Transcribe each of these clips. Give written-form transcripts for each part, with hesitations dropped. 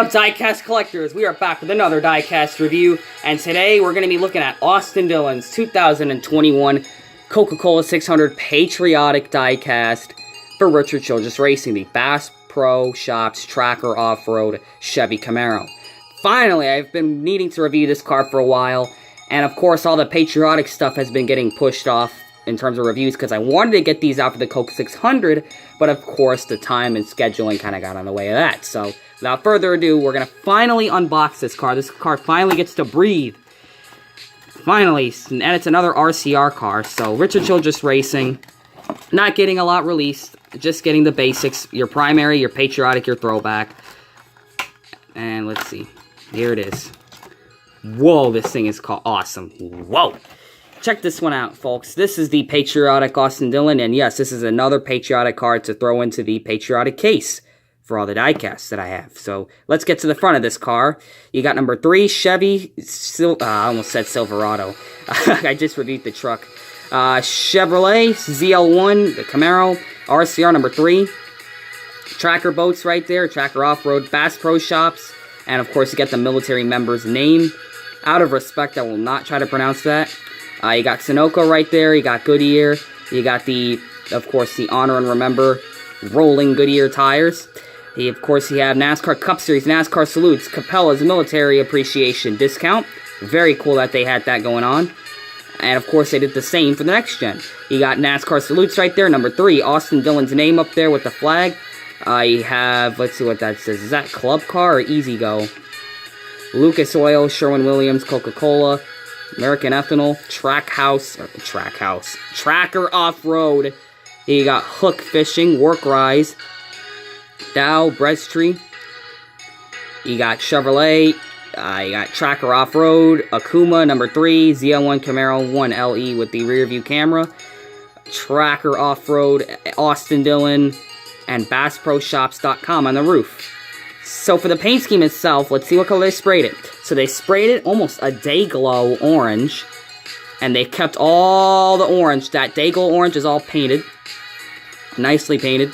What's up, diecast collectors? We are back with another diecast review, and today we're going to be looking at Austin Dillon's 2021 Coca-Cola 600 Patriotic diecast for Richard Childress Racing, the Bass Pro Shops Tracker Off-Road Chevy Camaro. Finally, I've been needing to review this car for a while, and of course all the patriotic stuff has been getting pushed off in terms of reviews because I wanted to get these out for the Coke 600, but of course the time and scheduling kind of got on the way of that. So without further ado, we're going to finally unbox this car. This car finally gets to breathe. Finally, and it's another RCR car. So Richard Childress Racing, not getting a lot released, just getting the basics, your primary, your patriotic, your throwback. And let's see, here it is. Whoa, this thing is awesome. Whoa. Check this one out, folks. This is the Patriotic Austin Dillon, and yes, this is another patriotic card to throw into the patriotic case for all the diecasts that I have. So let's get to the front of this car. You got number 3 Chevy, I almost said Silverado. I just reviewed the truck. Chevrolet ZL1, the Camaro, RCR number 3. Tracker boats right there, Tracker Off-Road, Bass Pro Shops, and of course you get the military member's name. Out of respect, I will not try to pronounce that. You got Sunoco right there, you got Goodyear, you got of course, the Honor and Remember rolling Goodyear tires. Of course, you have NASCAR Cup Series, NASCAR Salutes, Capella's Military Appreciation Discount. Very cool that they had that going on. And of course, they did the same for the next gen. You got NASCAR Salutes right there, number 3, Austin Dillon's name up there with the flag. You have, let's see what that says, is that Club Car or Easy Go? Lucas Oil, Sherwin-Williams, Coca-Cola, American Ethanol, Tracker Off-Road. You got Hook Fishing, Work Rise, Dow, Breadstree. You got Chevrolet. You got Tracker Off-Road, Akuma, number 3, ZL1 Camaro 1 LE with the rear view camera, Tracker Off-Road, Austin Dillon, and BassProShops.com on the roof. So for the paint scheme itself, let's see what color they sprayed it. So they sprayed it almost a day glow orange, and they kept all the orange. That day glow orange is all painted, nicely painted.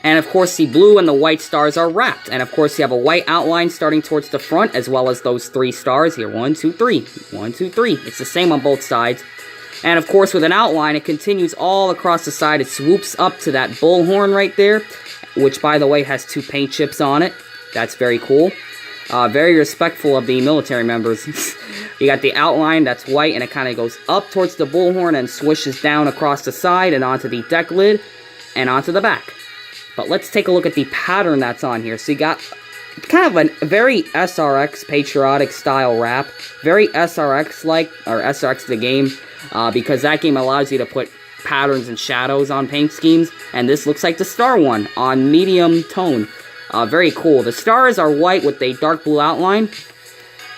And of course the blue and the white stars are wrapped. And of course you have a white outline starting towards the front, as well as those 3 stars here. 1, 2, 3. 1, 2, 3. It's the same on both sides. And of course with an outline, it continues all across the side. It swoops up to that bullhorn right there, which by the way has 2 paint chips on it. That's very cool. Very respectful of the military members. You got the outline that's white, and it kind of goes up towards the bullhorn and swishes down across the side and onto the deck lid and onto the back. But let's take a look at the pattern that's on here. So you got kind of a very SRX patriotic style wrap. Very SRX-like, or SRX the game, because that game allows you to put patterns and shadows on paint schemes. And this looks like the Star one on medium tone. Very cool. The stars are white with a dark blue outline.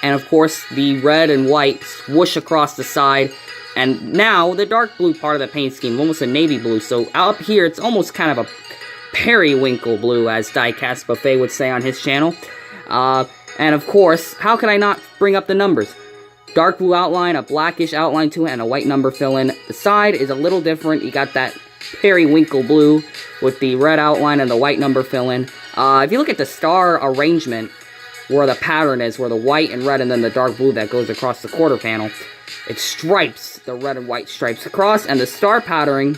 And of course, the red and white swoosh across the side. And now, the dark blue part of the paint scheme, almost a navy blue. So up here, it's almost kind of a periwinkle blue, as Diecast Buffet would say on his channel. And of course, how could I not bring up the numbers? Dark blue outline, a blackish outline to it, and a white number fill-in. The side is a little different. You got that periwinkle blue with the red outline and the white number fill-in. If you look at the star arrangement, where the pattern is, where the white and red and then the dark blue that goes across the quarter panel, it stripes the red and white stripes across, and the star patterning,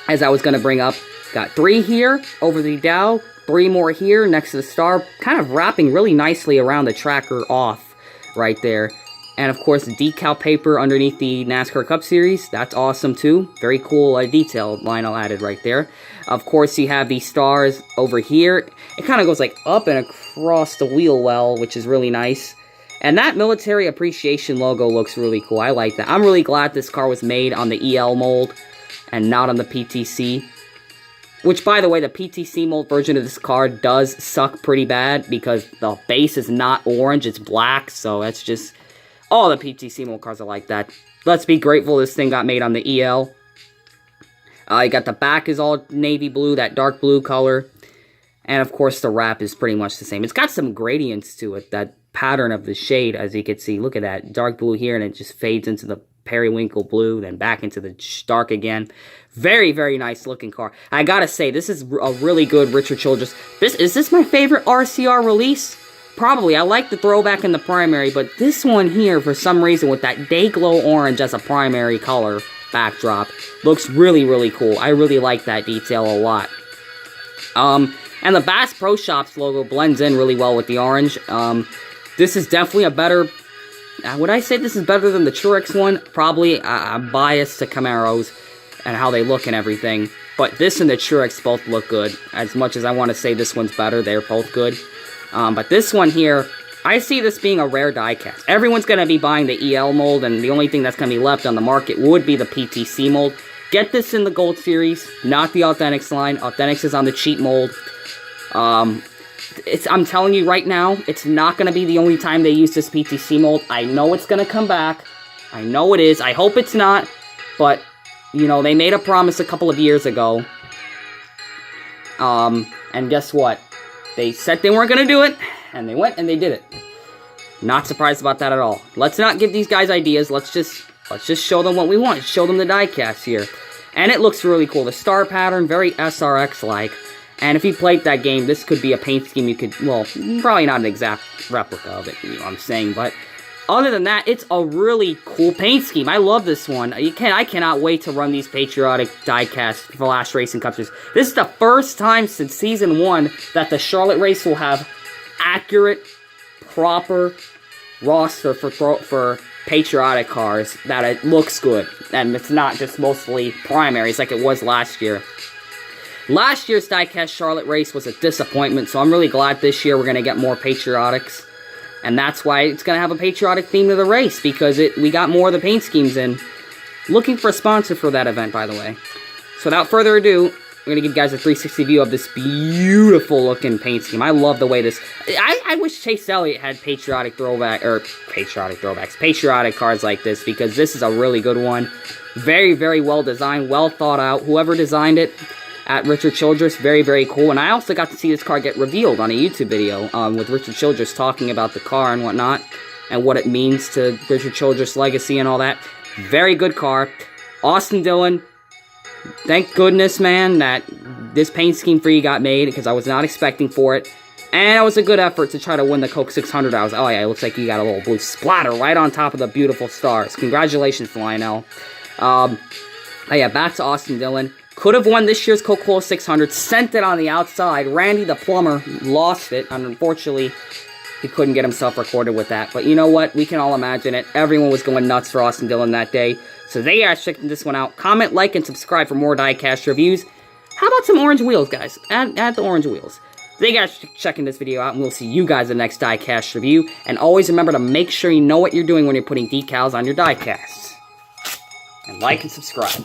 as I was going to bring up, got 3 here over the Dow, 3 more here next to the star, kind of wrapping really nicely around the tracker off right there. And of course, the decal paper underneath the NASCAR Cup Series, that's awesome too. Very cool detailed vinyl added right there. Of course, you have the stars over here. It kind of goes like up and across the wheel well, which is really nice. And that military appreciation logo looks really cool. I like that. I'm really glad this car was made on the EL mold and not on the PTC. Which, by the way, the PTC mold version of this car does suck pretty bad because the base is not orange, it's black. So that's just... all the PTC mold cars are like that. Let's be grateful this thing got made on the EL. You got the back is all navy blue, that dark blue color. And of course the wrap is pretty much the same. It's got some gradients to it, that pattern of the shade, as you can see. Look at that, dark blue here, and it just fades into the periwinkle blue, then back into the dark again. Very, very nice looking car. I gotta say, this is a really good Richard Childress. Is this my favorite RCR release? Probably. I like the throwback in the primary, but this one here, for some reason, with that day glow orange as a primary color backdrop, looks really, really cool. I really like that detail a lot. And the Bass Pro Shops logo blends in really well with the orange. This is definitely a better... would I say this is better than the Truex one? Probably. I'm biased to Camaros and how they look and everything. But this and the Truex both look good. As much as I want to say this one's better, they're both good. But this one here, I see this being a rare diecast. Everyone's going to be buying the EL mold, and the only thing that's going to be left on the market would be the PTC mold. Get this in the Gold Series, not the Authentics line. Authentics is on the cheap mold. I'm telling you right now, it's not going to be the only time they use this PTC mold. I know it's going to come back. I know it is. I hope it's not. But, you know, they made a promise a couple of years ago. And guess what? They said they weren't going to do it, and they went and they did it. Not surprised about that at all. Let's not give these guys ideas. Let's just show them what we want. Show them the diecast here. And it looks really cool. The star pattern, very SRX-like. And if you played that game, this could be a paint scheme you could, well, probably not an exact replica of it, you know what I'm saying, but other than that, it's a really cool paint scheme. I love this one. I cannot wait to run these patriotic diecast Flash Racing Cups. This is the first time since Season 1 that the Charlotte race will have accurate, proper roster for patriotic cars, that it looks good, and it's not just mostly primaries like it was last year. Last year's diecast Charlotte race was a disappointment, so I'm really glad this year we're going to get more patriotics. And that's why it's going to have a patriotic theme to the race, because we got more of the paint schemes in. Looking for a sponsor for that event, by the way. So without further ado, I'm going to give you guys a 360 view of this beautiful looking paint scheme. I love the way this... I wish Chase Elliott had patriotic cards like this, because this is a really good one. Very, very well designed, well thought out. Whoever designed it at Richard Childress, very, very cool. And I also got to see this car get revealed on a YouTube video with Richard Childress talking about the car and whatnot, and what it means to Richard Childress' legacy and all that. Very good car. Austin Dillon, thank goodness, man, that this paint scheme for you got made, because I was not expecting for it. And it was a good effort to try to win the Coke 600. Oh yeah, it looks like you got a little blue splatter right on top of the beautiful stars. Congratulations, Lionel. Oh yeah, back to Austin Dillon. Could have won this year's Coca-Cola 600, sent it on the outside. Randy the plumber lost it, and unfortunately, he couldn't get himself recorded with that. But you know what? We can all imagine it. Everyone was going nuts for Austin Dillon that day. So they are checking this one out. Comment, like, and subscribe for more diecast reviews. How about some orange wheels, guys? Add the orange wheels. They guys checking this video out, and we'll see you guys in the next diecast review. And always remember to make sure you know what you're doing when you're putting decals on your diecasts. And like and subscribe.